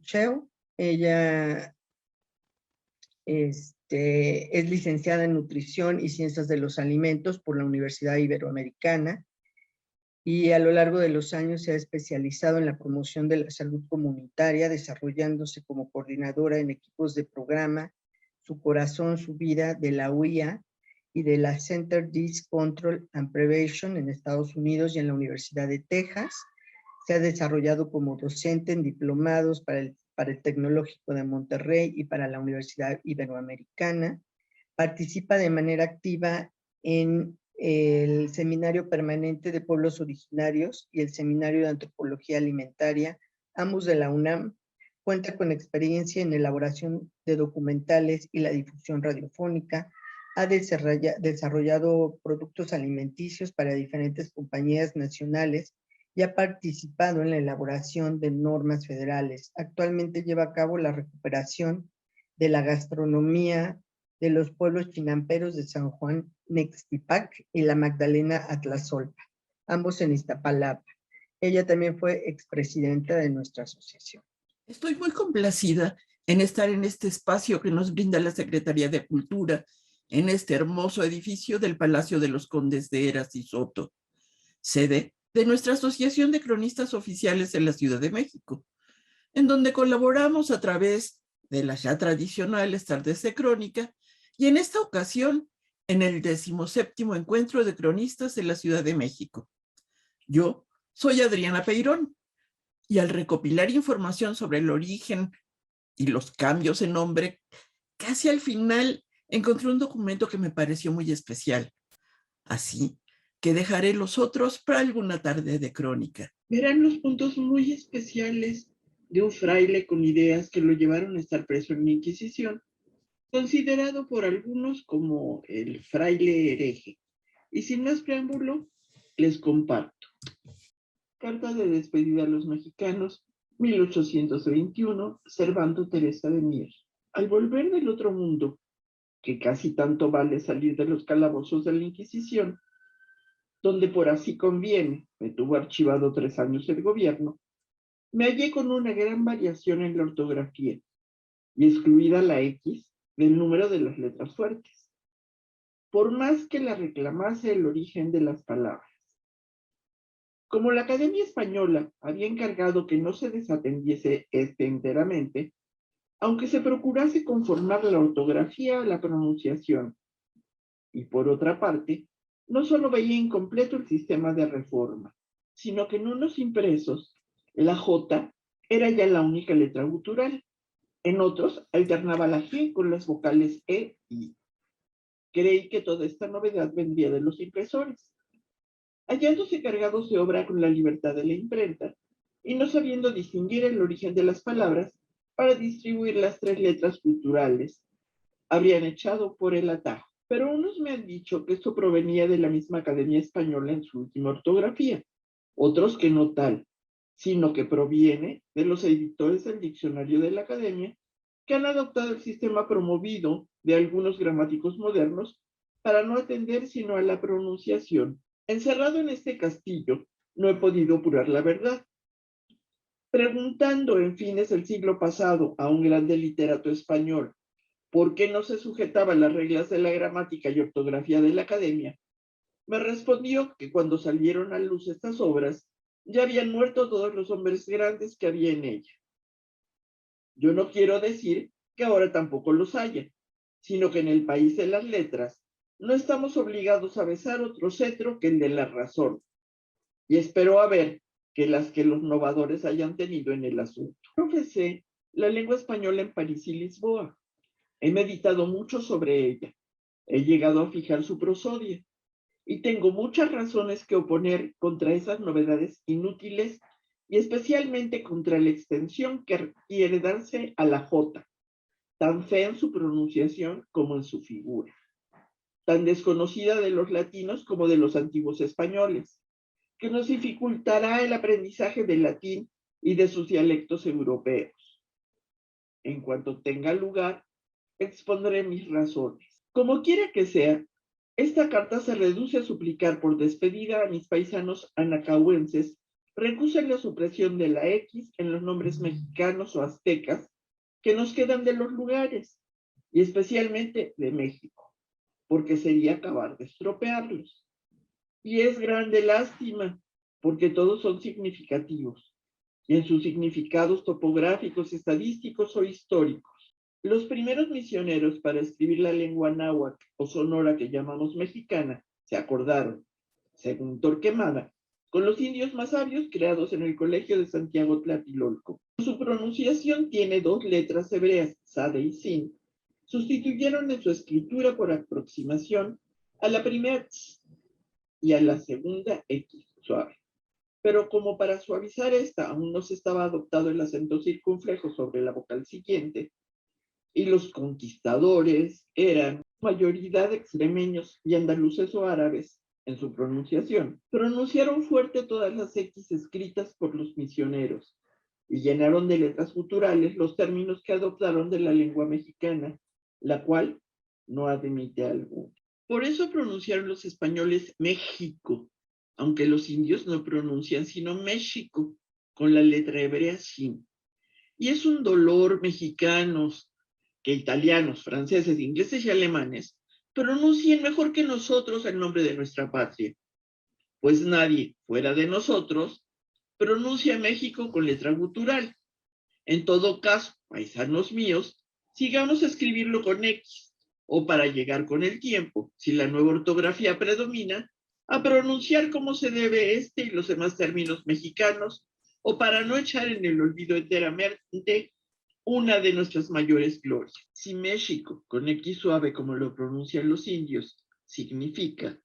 Pucheu. Ella es licenciada en Nutrición y Ciencias de los Alimentos por la Universidad Iberoamericana y a lo largo de los años se ha especializado en la promoción de la salud comunitaria, desarrollándose como coordinadora en equipos de programa Su Corazón, Su Vida de la UIA y de la Center Disease Control and Prevention en Estados Unidos y en la Universidad de Texas. Se ha desarrollado como docente en diplomados para el Tecnológico de Monterrey y para la Universidad Iberoamericana. Participa de manera activa en el Seminario Permanente de Pueblos Originarios y el Seminario de Antropología Alimentaria, ambos de la UNAM. Cuenta con experiencia en elaboración de documentales y la difusión radiofónica. Ha desarrollado productos alimenticios para diferentes compañías nacionales y ha participado en la elaboración de normas federales. Actualmente lleva a cabo la recuperación de la gastronomía de los pueblos chinamperos de San Juan Nextipac y la Magdalena Atlazolpa, ambos en Iztapalapa. Ella también fue expresidenta de nuestra asociación. Estoy muy complacida en estar en este espacio que nos brinda la Secretaría de Cultura, en este hermoso edificio del Palacio de los Condes de Heras y Soto, sede de nuestra Asociación de Cronistas Oficiales en la Ciudad de México, en donde colaboramos a través de las ya tradicionales tardes de crónica y en esta ocasión en el 17º Encuentro de Cronistas de la Ciudad de México. Yo soy Adriana Peirón y al recopilar información sobre el origen y los cambios en nombre, casi al final encontré un documento que me pareció muy especial. Así que dejaré los otros para alguna tarde de crónica. Verán los puntos muy especiales de un fraile con ideas que lo llevaron a estar preso en la Inquisición, considerado por algunos como el fraile hereje. Y sin más preámbulo, les comparto. Carta de despedida a los mexicanos, 1821, Servando Teresa de Mier. Al volver del otro mundo, que casi tanto vale salir de los calabozos de la Inquisición, donde por así conviene, me tuvo archivado 3 años el gobierno, me hallé con una gran variación en la ortografía y excluida la X del número de las letras fuertes, por más que la reclamase el origen de las palabras. Como la Academia Española había encargado que no se desatendiese enteramente, aunque se procurase conformar la ortografía a la pronunciación, y por otra parte, no solo veía incompleto el sistema de reforma, sino que en unos impresos la J era ya la única letra gutural, en otros alternaba la G con las vocales E y I. Creí que toda esta novedad vendría de los impresores. Hallándose cargados de obra con la libertad de la imprenta, y no sabiendo distinguir el origen de las palabras para distribuir las 3 letras guturales, habrían echado por el atajo. Pero unos me han dicho que esto provenía de la misma Academia Española en su última ortografía, otros que no tal, sino que proviene de los editores del diccionario de la Academia, que han adoptado el sistema promovido de algunos gramáticos modernos para no atender sino a la pronunciación. Encerrado en este castillo, no he podido apurar la verdad. Preguntando en fines del siglo pasado a un grande literato español por qué no se sujetaba a las reglas de la gramática y ortografía de la Academia, me respondió que cuando salieron a luz estas obras, ya habían muerto todos los hombres grandes que había en ella. Yo no quiero decir que ahora tampoco los haya, sino que en el país de las letras no estamos obligados a besar otro cetro que el de la razón, y espero a ver que las que los novadores hayan tenido en el asunto. Profesé la lengua española en París y Lisboa. He meditado mucho sobre ella. He llegado a fijar su prosodia. Y tengo muchas razones que oponer contra esas novedades inútiles y especialmente contra la extensión que quiere darse a la J, tan fea en su pronunciación como en su figura, tan desconocida de los latinos como de los antiguos españoles, que nos dificultará el aprendizaje del latín y de sus dialectos europeos. En cuanto tenga lugar, expondré mis razones. Como quiera que sea, esta carta se reduce a suplicar por despedida a mis paisanos anacahuenses recusa la supresión de la X en los nombres mexicanos o aztecas que nos quedan de los lugares, y especialmente de México, porque sería acabar de estropearlos. Y es grande lástima, porque todos son significativos, y en sus significados topográficos, estadísticos o históricos. Los primeros misioneros para escribir la lengua náhuatl o sonora que llamamos mexicana se acordaron, según Torquemada, con los indios más sabios creados en el Colegio de Santiago Tlatelolco. Su pronunciación tiene dos letras hebreas, Sade y Sin. Sustituyeron en su escritura por aproximación a la primera Tz y a la segunda X suave. Pero como para suavizar esta aún no se estaba adoptado el acento circunflejo sobre la vocal siguiente, y los conquistadores eran mayoría de extremeños y andaluces o árabes en su pronunciación, pronunciaron fuerte todas las X escritas por los misioneros y llenaron de letras guturales los términos que adoptaron de la lengua mexicana, la cual no admite alguno. Por eso pronunciaron los españoles México, aunque los indios no pronuncian sino México, con la letra hebrea Shin. Y es un dolor mexicanos que italianos, franceses, ingleses y alemanes pronuncien mejor que nosotros el nombre de nuestra patria, pues nadie fuera de nosotros pronuncia México con letra gutural. En todo caso, paisanos míos, sigamos a escribirlo con X, o para llegar con el tiempo, si la nueva ortografía predomina, a pronunciar como se debe este y los demás términos mexicanos, o para no echar en el olvido enteramente una de nuestras mayores glorias. Si México, con X suave como lo pronuncian los indios, significa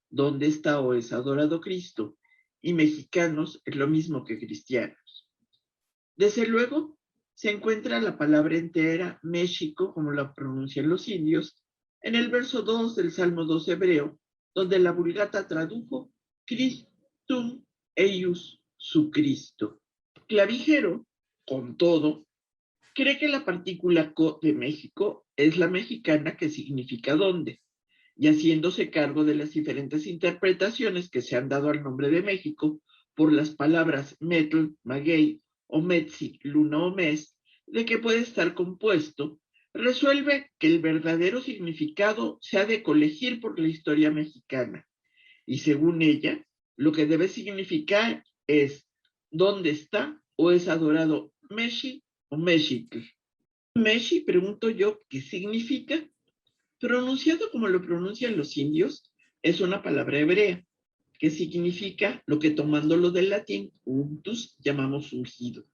¿dónde está o es adorado Cristo? Y mexicanos es lo mismo que cristianos. Desde luego, se encuentra la palabra entera México, como la pronuncian los indios, en el verso 2 del Salmo 2 hebreo, donde la Vulgata tradujo Christum eius su Cristo. Clavijero, con todo, cree que la partícula co de México es la mexicana que significa dónde, y haciéndose cargo de las diferentes interpretaciones que se han dado al nombre de México por las palabras metl, maguey, o metzi, luna o mes, de que puede estar compuesto, resuelve que el verdadero significado se ha de colegir por la historia mexicana, y según ella, lo que debe significar es ¿dónde está o es adorado Meshi o Mexicl? Meshi, pregunto yo, ¿qué significa? Pronunciado como lo pronuncian los indios, es una palabra hebrea, que significa lo que tomándolo del latín, unctus, llamamos ungido.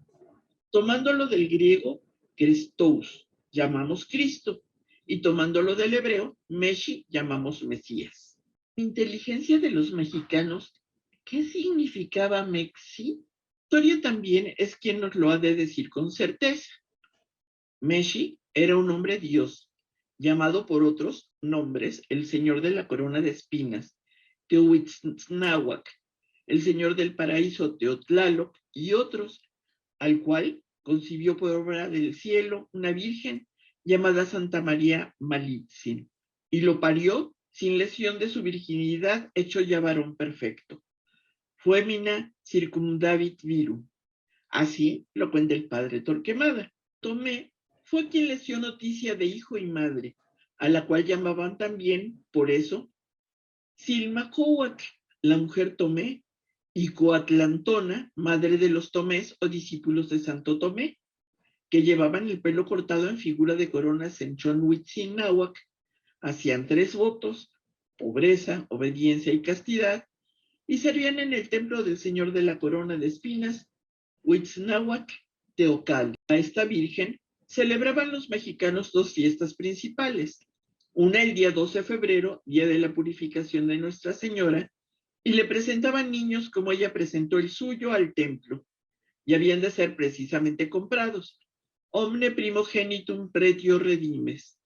Tomándolo del griego, Christos, llamamos Cristo, y tomándolo del hebreo, Meshi, llamamos Mesías. Inteligencia de los mexicanos, ¿qué significaba Mexi? La historia también es quien nos lo ha de decir con certeza. Meshi era un hombre dios, llamado por otros nombres el señor de la corona de espinas, Teotihuac, el señor del paraíso Teotlaloc y otros, al cual concibió por obra del cielo una virgen llamada Santa María Malitzin, y lo parió sin lesión de su virginidad, hecho ya varón perfecto. Fuemina circumdavit virum. Así lo cuenta el padre Torquemada. Tomé fue quien les dio noticia de hijo y madre, a la cual llamaban también, por eso, Silmacoatl, la mujer Tomé, y Coatlantona, madre de los Tomés o discípulos de Santo Tomé, que llevaban el pelo cortado en figura de coronas en Chonhuitzinahuac, hacían 3 votos, pobreza, obediencia y castidad, y servían en el templo del Señor de la Corona de Espinas, Huitznahuac Teocal. A esta virgen celebraban los mexicanos 2 fiestas principales, una el día 12 de febrero, día de la purificación de Nuestra Señora, y le presentaban niños como ella presentó el suyo al templo, y habían de ser precisamente comprados, omne primogenitum pretio redimes,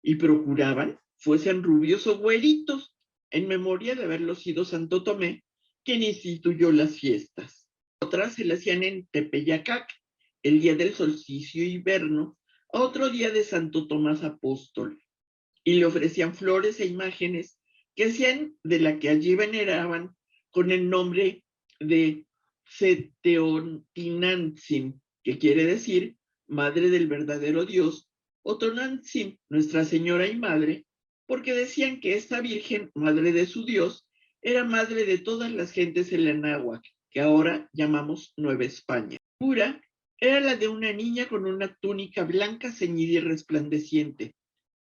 y procuraban fuesen rubios o güeritos, en memoria de haberlos sido Santo Tomé, quien instituyó las fiestas. Otras se las hacían en Tepeyacac, el día del solsticio invierno, a otro día de Santo Tomás Apóstol, y le ofrecían flores e imágenes que hacían de la que allí veneraban con el nombre de Seteotinantzin, que quiere decir Madre del verdadero Dios, o Tonantzin, Nuestra Señora y Madre, porque decían que esta Virgen, Madre de su Dios, era madre de todas las gentes en la náhuatl, que ahora llamamos Nueva España. La figura era la de una niña con una túnica blanca ceñida y resplandeciente,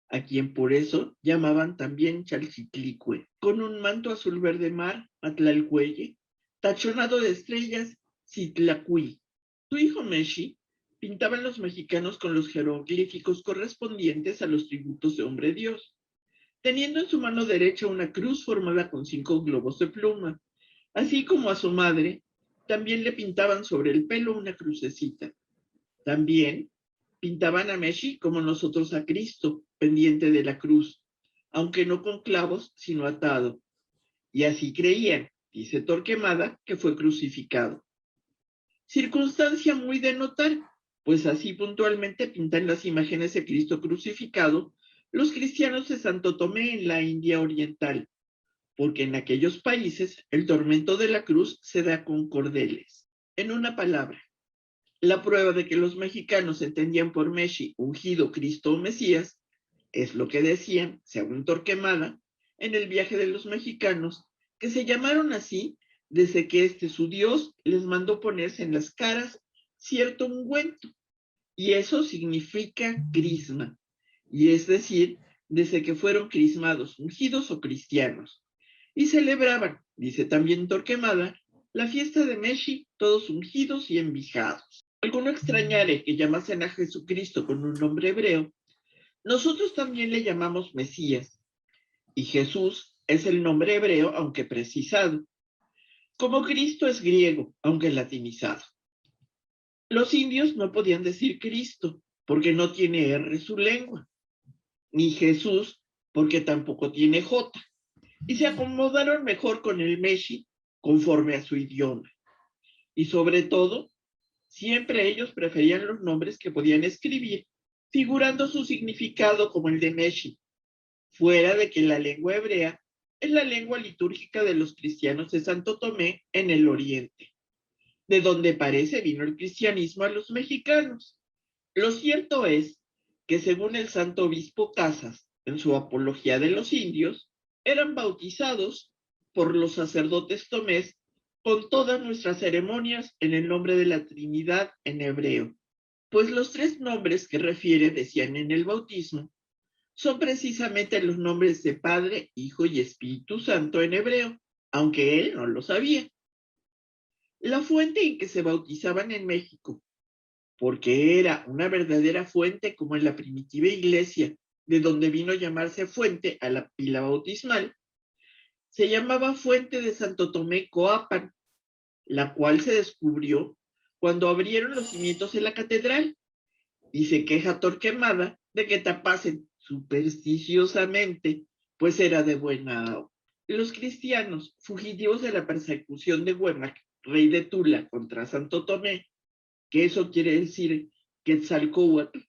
a quien por eso llamaban también Chalchitlicue, con un manto azul verde mar, Atlalcuelle, tachonado de estrellas, Citlacuy. Su hijo Meshi pintaba a los mexicanos con los jeroglíficos correspondientes a los tributos de hombre Dios, teniendo en su mano derecha una cruz formada con 5 globos de pluma, así como a su madre, también le pintaban sobre el pelo una crucecita. También pintaban a Meshi como nosotros a Cristo, pendiente de la cruz, aunque no con clavos, sino atado. Y así creían, dice Torquemada, que fue crucificado. Circunstancia muy de notar, pues así puntualmente pintan las imágenes de Cristo crucificado los cristianos de Santo Tomé en la India Oriental, porque en aquellos países el tormento de la cruz se da con cordeles. En una palabra, la prueba de que los mexicanos entendían por Meshi ungido Cristo o Mesías es lo que decían, según Torquemada, en el viaje de los mexicanos, que se llamaron así desde que su Dios les mandó ponerse en las caras cierto ungüento, y eso significa crisma, y es decir, desde que fueron crismados, ungidos o cristianos, y celebraban, dice también Torquemada, la fiesta de Meshi, todos ungidos y envijados. Alguno extrañare que llamasen a Jesucristo con un nombre hebreo, nosotros también le llamamos Mesías, y Jesús es el nombre hebreo, aunque precisado, como Cristo es griego, aunque latinizado. Los indios no podían decir Cristo, porque no tiene R su lengua, ni Jesús, porque tampoco tiene J, y se acomodaron mejor con el Meshi, conforme a su idioma. Y sobre todo, siempre ellos preferían los nombres que podían escribir, figurando su significado como el de Meshi, fuera de que la lengua hebrea es la lengua litúrgica de los cristianos de Santo Tomé en el Oriente, de donde parece vino el cristianismo a los mexicanos. Lo cierto es que según el santo obispo Casas, en su Apología de los Indios, eran bautizados por los sacerdotes tomés con todas nuestras ceremonias en el nombre de la Trinidad en hebreo, pues los 3 nombres que refiere, decían en el bautismo, son precisamente los nombres de Padre, Hijo y Espíritu Santo en hebreo, aunque él no lo sabía. La fuente en que se bautizaban en México, porque era una verdadera fuente como en la primitiva iglesia, de donde vino a llamarse fuente a la pila bautismal, se llamaba Fuente de Santo Tomé Coapan, la cual se descubrió cuando abrieron los cimientos de la catedral, y se queja Torquemada de que tapasen supersticiosamente, pues era de buena agua. Los cristianos, fugitivos de la persecución de Huemac, rey de Tula, contra Santo Tomé, que eso quiere decir Quetzalcóatl,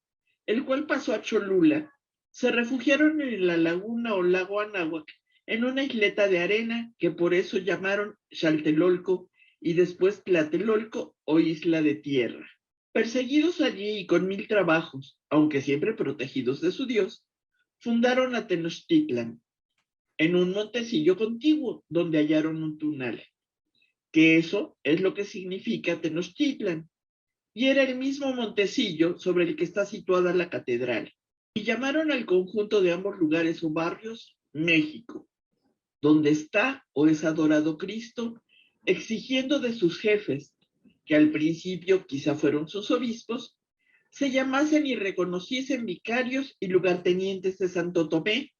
el cual pasó a Cholula, se refugiaron en la laguna o lago Anáhuac, en una isleta de arena que por eso llamaron Xaltelolco y después Tlatelolco o Isla de Tierra. Perseguidos allí y con 1000 trabajos, aunque siempre protegidos de su Dios, fundaron a Tenochtitlan, en un montecillo contiguo donde hallaron un tunal, que eso es lo que significa Tenochtitlan, y era el mismo montecillo sobre el que está situada la catedral, y llamaron al conjunto de ambos lugares o barrios México, donde está o es adorado Cristo, exigiendo de sus jefes, que al principio quizá fueron sus obispos, se llamasen y reconociesen vicarios y lugartenientes de Santo Tomé,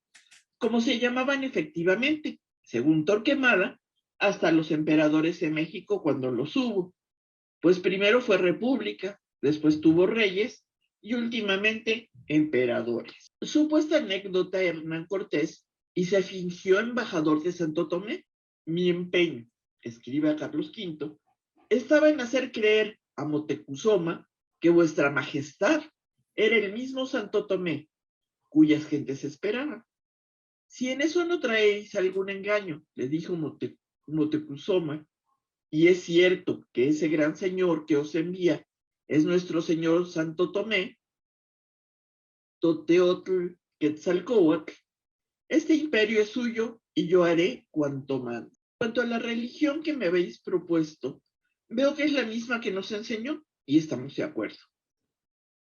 como se llamaban efectivamente, según Torquemada, hasta los emperadores de México cuando los hubo, pues primero fue república, después tuvo reyes y últimamente emperadores. Supuesta anécdota Hernán Cortés y se fingió embajador de Santo Tomé. Mi empeño, escribe a Carlos V, estaba en hacer creer a Moctezuma que vuestra majestad era el mismo Santo Tomé, cuyas gentes esperaban. Si en eso no traéis algún engaño, le dijo Moctezuma, y es cierto que ese gran señor que os envía es nuestro señor Santo Tomé, Toteotl Quetzalcóatl, este imperio es suyo y yo haré cuanto mande. Cuanto a la religión que me habéis propuesto, veo que es la misma que nos enseñó y estamos de acuerdo.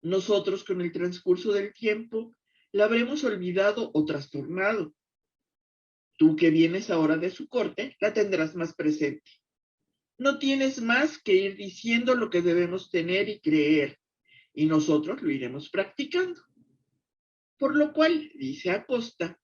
Nosotros con el transcurso del tiempo la habremos olvidado o trastornado. Tú que vienes ahora de su corte, la tendrás más presente. No tienes más que ir diciendo lo que debemos tener y creer, y nosotros lo iremos practicando. Por lo cual, dice Acosta,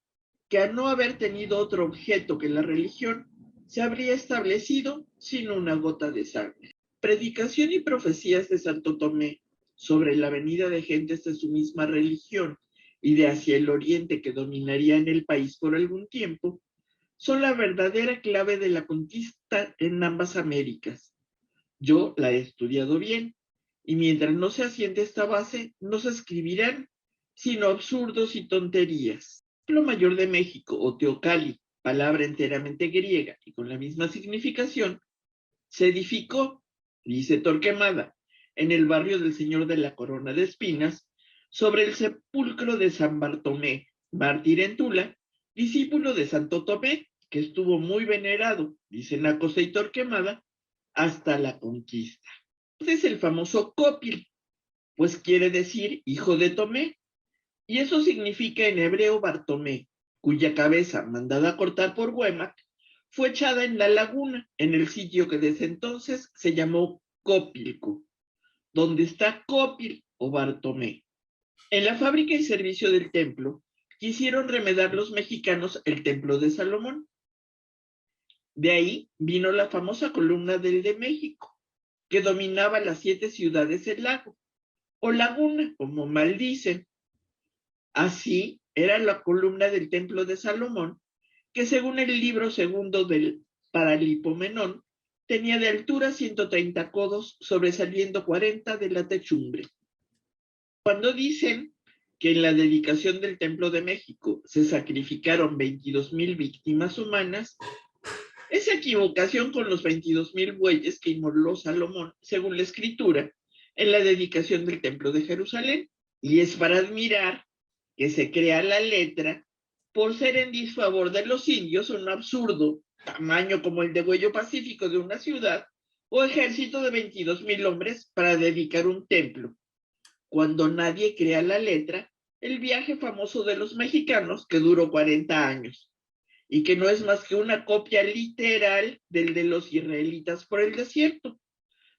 que a no haber tenido otro objeto que la religión, se habría establecido sin una gota de sangre. Predicación y profecías de Santo Tomé sobre la venida de gentes de su misma religión y de hacia el oriente que dominarían el país por algún tiempo, son la verdadera clave de la conquista en ambas Américas. Yo la he estudiado bien, y mientras no se asiente esta base, no se escribirán sino absurdos y tonterías. El Templo Mayor de México, o Teocalli, palabra enteramente griega y con la misma significación, se edificó, dice Torquemada, en el barrio del Señor de la Corona de Espinas, sobre el sepulcro de San Bartolomé, mártir en Tula, discípulo de Santo Tomé, que estuvo muy venerado, dicen Acosta y Torquemada, hasta la conquista. Entonces el famoso Copil, pues quiere decir hijo de Tomé, y eso significa en hebreo Bartomé, cuya cabeza, mandada a cortar por Huémac, fue echada en la laguna, en el sitio que desde entonces se llamó Copilco, donde está Copil o Bartomé. En la fábrica y servicio del templo, quisieron remedar los mexicanos el templo de Salomón. De ahí vino la famosa columna del de México, que dominaba las 7 ciudades del lago, o laguna, como mal dicen. Así era la columna del templo de Salomón, que según el libro segundo del Paralipomenón, tenía de altura 130 codos, sobresaliendo 40 de la techumbre. Cuando dicen que en la dedicación del Templo de México se sacrificaron 22,000 víctimas humanas, esa equivocación con los 22,000 bueyes que inmoló Salomón, según la escritura, en la dedicación del Templo de Jerusalén. Y es para admirar que se crea la letra por ser en disfavor de los indios, un absurdo tamaño como el de Güello Pacífico de una ciudad, o ejército de 22,000 hombres para dedicar un templo. Cuando nadie crea la letra, el viaje famoso de los mexicanos, que duró 40 años, y que no es más que una copia literal del de los israelitas por el desierto,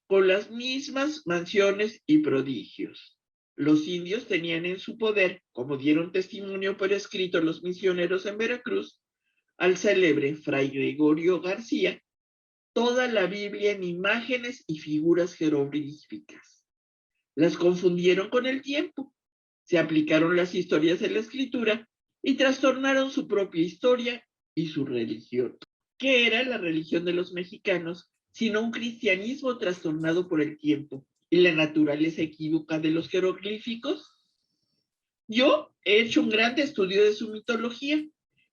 con las mismas mansiones y prodigios. Los indios tenían en su poder, como dieron testimonio por escrito los misioneros en Veracruz, al célebre Fray Gregorio García, toda la Biblia en imágenes y figuras jeroglíficas. Las confundieron con el tiempo, se aplicaron las historias de la escritura y trastornaron su propia historia y su religión. ¿Qué era la religión de los mexicanos sino un cristianismo trastornado por el tiempo y la naturaleza equívoca de los jeroglíficos? Yo he hecho un gran estudio de su mitología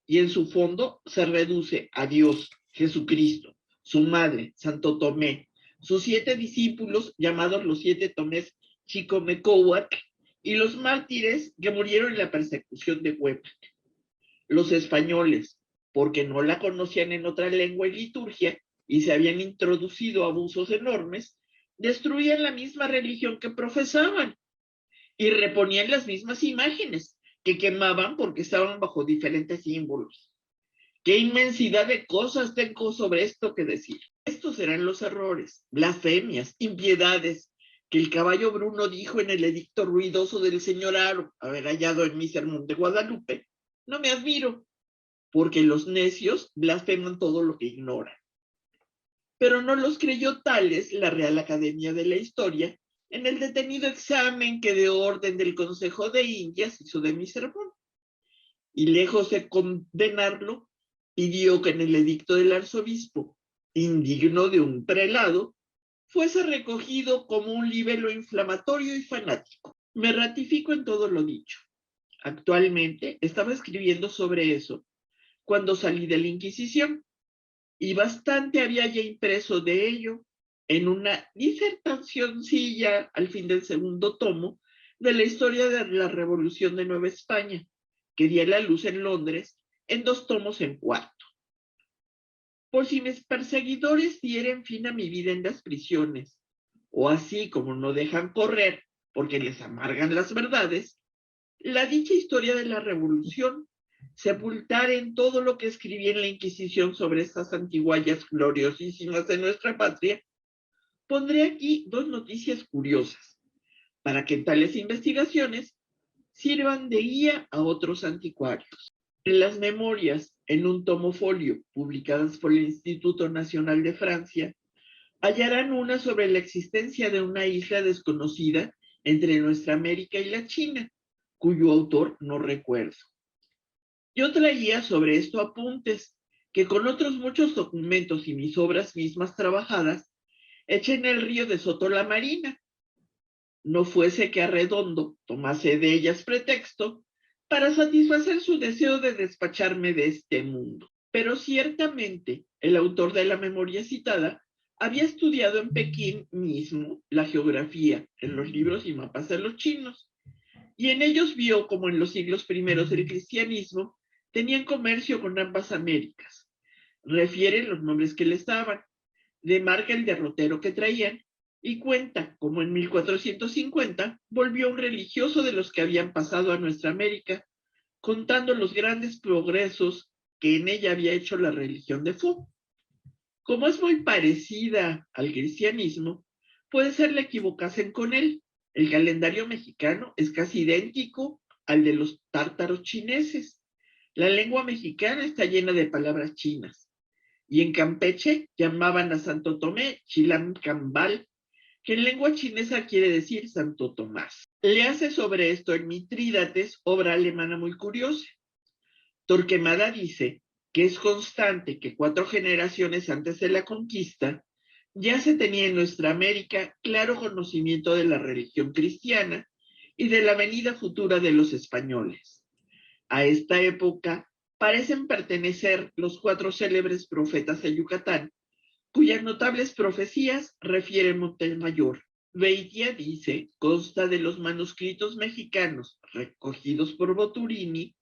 y en su fondo se reduce a Dios, Jesucristo, su madre, Santo Tomé, sus 7 discípulos llamados los 7 Tomés Chicomecohuatl y los mártires que murieron en la persecución de Huémac. Los españoles, porque no la conocían en otra lengua y liturgia y se habían introducido abusos enormes, destruían la misma religión que profesaban y reponían las mismas imágenes que quemaban porque estaban bajo diferentes símbolos. ¡Qué inmensidad de cosas tengo sobre esto que decir! Estos eran los errores, blasfemias, impiedades que el caballo Bruno dijo en el edicto ruidoso del señor Haro, haber hallado en mi sermón de Guadalupe. No me admiro, porque los necios blasfeman todo lo que ignoran. Pero no los creyó tales la Real Academia de la Historia en el detenido examen que de orden del Consejo de Indias hizo de mi sermón. Y lejos de condenarlo, pidió que en el edicto del arzobispo, indigno de un prelado, fuese recogido como un libelo inflamatorio y fanático. Me ratifico en todo lo dicho. Actualmente estaba escribiendo sobre eso cuando salí de la Inquisición. y bastante había ya impreso de ello en una disertacioncilla al fin del segundo tomo de la historia de la Revolución de Nueva España, que di a la luz en Londres en 2 tomos en cuarto. Por si mis perseguidores dieren fin a mi vida en las prisiones, o así como no dejan correr porque les amargan las verdades, la dicha historia de la Revolución sepultar en todo lo que escribí en la Inquisición sobre estas antiguallas gloriosísimas de nuestra patria, pondré aquí 2 noticias curiosas, para que tales investigaciones sirvan de guía a otros anticuarios. En las memorias, en un tomo folio, publicadas por el Instituto Nacional de Francia, hallarán una sobre la existencia de una isla desconocida entre nuestra América y la China, cuyo autor no recuerdo. Yo traía sobre esto apuntes que con otros muchos documentos y mis obras mismas trabajadas eché en el río de Soto la Marina. No fuese que Arredondo tomase de ellas pretexto para satisfacer su deseo de despacharme de este mundo. Pero ciertamente el autor de la memoria citada había estudiado en Pekín mismo la geografía en los libros y mapas de los chinos, y en ellos vio como en los siglos primeros del cristianismo tenían comercio con ambas Américas. Refieren los nombres que les daban, demarca el derrotero que traían, y cuenta como en 1450 volvió un religioso de los que habían pasado a nuestra América, contando los grandes progresos que en ella había hecho la religión de Fu. Como es muy parecida al cristianismo, puede ser la equivocasen con él. El calendario mexicano es casi idéntico al de los tártaros chineses. La lengua mexicana está llena de palabras chinas. Y en Campeche llamaban a Santo Tomé Chilam Cambal, que en lengua chinesa quiere decir Santo Tomás. Le hace sobre esto en Mitrídates, obra alemana muy curiosa. Torquemada dice que es constante que 4 generaciones antes de la conquista ya se tenía en nuestra América claro conocimiento de la religión cristiana y de la venida futura de los españoles. A esta época parecen pertenecer los 4 célebres profetas de Yucatán, cuyas notables profecías refiere Montemayor. Beitia dice, consta de los manuscritos mexicanos recogidos por Boturini,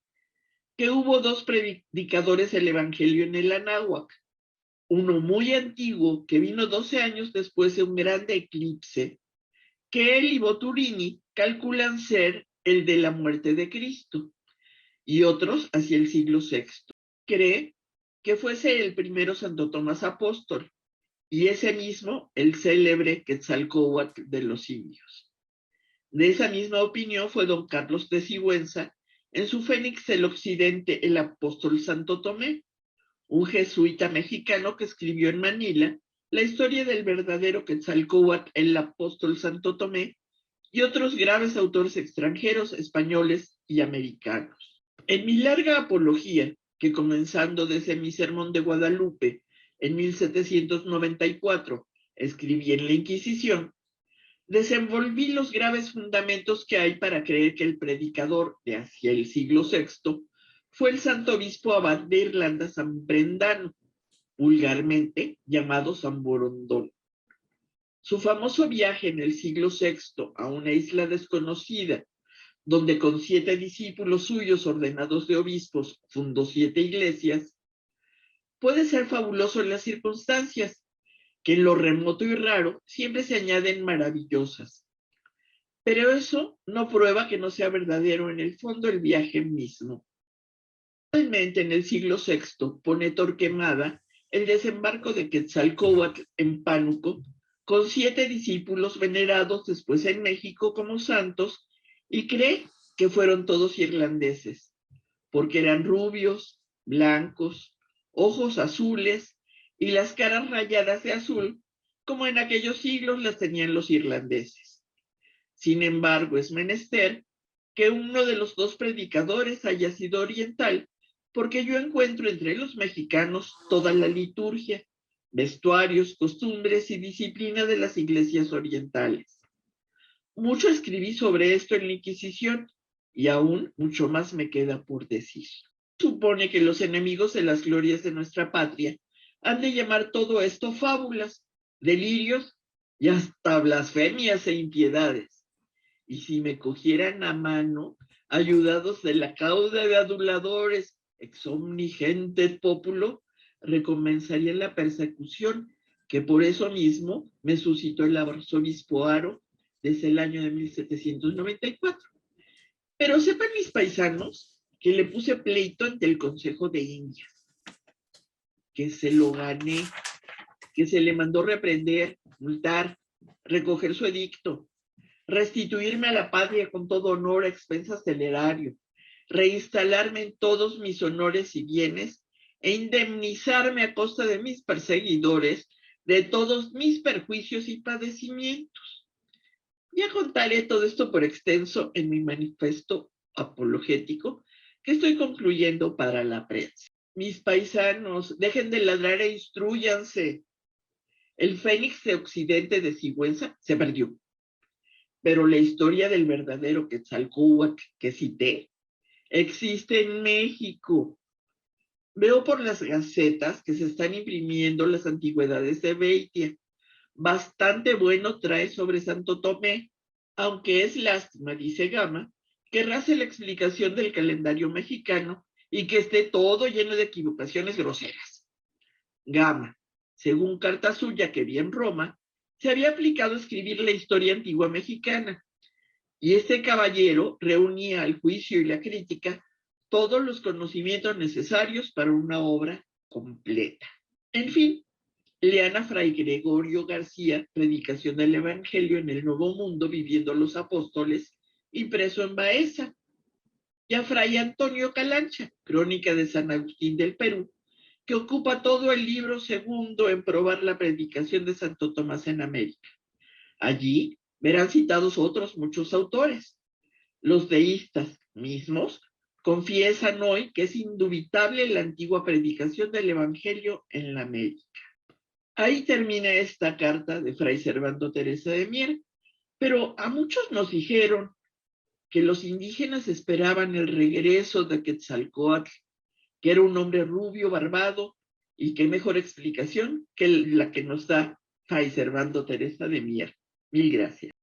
que hubo 2 predicadores del Evangelio en el Anáhuac, uno muy antiguo que vino 12 años después de un grande eclipse, que él y Boturini calculan ser el de la muerte de Cristo, y otros hacia el siglo VI. Cree que fuese el primero Santo Tomás Apóstol, y ese mismo el célebre Quetzalcóatl de los indios. De esa misma opinión fue don Carlos de Sigüenza en su Fénix del Occidente, el apóstol Santo Tomé, un jesuita mexicano que escribió en Manila la historia del verdadero Quetzalcóatl, el apóstol Santo Tomé, y otros graves autores extranjeros, españoles y americanos. En mi larga apología, que comenzando desde mi sermón de Guadalupe en 1794 escribí en la Inquisición, desenvolví los graves fundamentos que hay para creer que el predicador de hacia el siglo VI fue el santo obispo abad de Irlanda San Brendano, vulgarmente llamado San Borondón. Su famoso viaje en el siglo VI a una isla desconocida, donde con 7 discípulos suyos ordenados de obispos fundó 7 iglesias, puede ser fabuloso en las circunstancias, que en lo remoto y raro siempre se añaden maravillosas. Pero eso no prueba que no sea verdadero en el fondo el viaje mismo. Realmente en el siglo VI pone Torquemada el desembarco de Quetzalcóatl en Pánuco con 7 discípulos venerados después en México como santos y cree que fueron todos irlandeses, porque eran rubios, blancos, ojos azules y las caras rayadas de azul, como en aquellos siglos las tenían los irlandeses. Sin embargo, es menester que uno de los 2 predicadores haya sido oriental, porque yo encuentro entre los mexicanos toda la liturgia, vestuarios, costumbres y disciplina de las iglesias orientales. Mucho escribí sobre esto en la Inquisición, y aún mucho más me queda por decir. Supone que los enemigos de las glorias de nuestra patria han de llamar todo esto fábulas, delirios y hasta blasfemias e impiedades. Y si me cogieran a mano, ayudados de la cauda de aduladores, ex omni gentes populo, recomenzaría la persecución que por eso mismo me suscitó el arzobispo Haro desde el año de 1794. Pero sepan mis paisanos que le puse pleito ante el Consejo de Indias, que se lo gané, que se le mandó reprender, multar, recoger su edicto, restituirme a la patria con todo honor a expensas del erario, reinstalarme en todos mis honores y bienes e indemnizarme a costa de mis perseguidores de todos mis perjuicios y padecimientos. Ya contaré todo esto por extenso en mi manifiesto apologético que estoy concluyendo para la prensa. Mis paisanos, dejen de ladrar e instrúyanse. El Fénix de Occidente de Sigüenza se perdió, pero la historia del verdadero Quetzalcóatl que cité existe en México. Veo por las gacetas que se están imprimiendo las antigüedades de Beitia. Bastante bueno trae sobre Santo Tomé, aunque es lástima, dice Gama, que race la explicación del calendario mexicano y que esté todo lleno de equivocaciones groseras. Gama, según carta suya que vi en Roma, se había aplicado a escribir la historia antigua mexicana, y este caballero reunía al juicio y la crítica todos los conocimientos necesarios para una obra completa. En fin, lean a Fray Gregorio García, Predicación del Evangelio en el Nuevo Mundo, viviendo los apóstoles, impreso en Baeza, y a Fray Antonio Calancha, Crónica de San Agustín del Perú, que ocupa todo el libro segundo en probar la predicación de Santo Tomás en América. Allí verán citados otros muchos autores. Los deístas mismos confiesan hoy que es indubitable la antigua predicación del Evangelio en la América. Ahí termina esta carta de Fray Servando Teresa de Mier, pero a muchos nos dijeron que los indígenas esperaban el regreso de Quetzalcóatl, que era un hombre rubio, barbado, y qué mejor explicación que la que nos da Fray Servando Teresa de Mier. Mil gracias.